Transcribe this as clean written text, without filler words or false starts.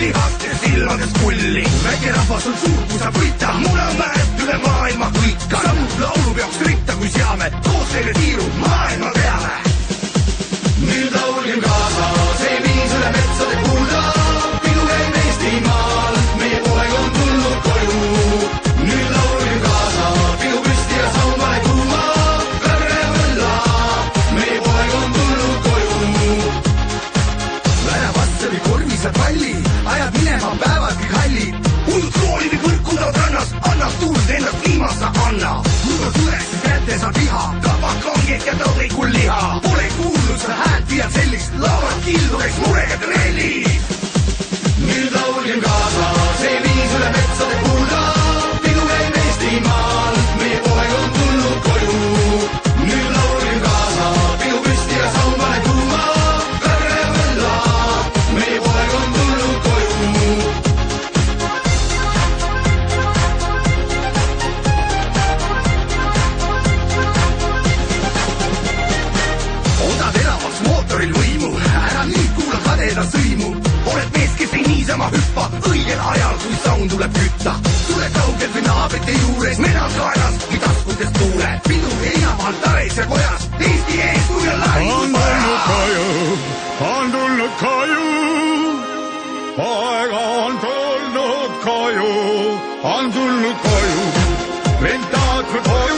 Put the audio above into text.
lihast ja silmades kulli. Väike rahvas on suur, kui saab võita Munamäed üle maailma kõika. Sammud laulupeoks ritta, kui seame koos teile tiiru maailma peale. Nüüd laulgem kaasa, see viis üle metsade kuulda. Pidu käib Eestimaal, meie poeg on tulnud koju. Nüüd laulgem kaasa, pidu püsti ja saun pane kuuma. Kõrre võlla, meie poeg on tulnud koju. Väravasse või korvisad palli, ajad minema päevad kõik hallid. Undud kooli või võrkudad rannas, annab tuld ennast viimasa anna. Kui on tuleks kätte saad liha, kapad kanged ja tõrikul liha. Pole kuulnud seda häält viiad sellist, laavad kildudeks murega trellid. Nüüd laulgem kaasa, see viis üle metsade kuulda. Pidu käib Eestimaal, meie poeg on tulnud koju. Nüüd laulgem kaasa, pidu püsti ja saun pane kuuma. Kõrre võlla, meie poeg on tulnud koju. Odad elavaks mootoril võimu, ära nüüd kuula kadeda sõimu. Oled mees, kes ei niisama hüppa, õigel ajal, kui saun tuleb kütta. Tule kaugelt või naabrite juures, menad kaelas või taskutes tuule. Pidu heinamaal tares ja kojas, Eesti ees kui on lahingus vaja. On tulnud koju, poeg on tulnud koju, on tulnud koju, vend tahtnud koju.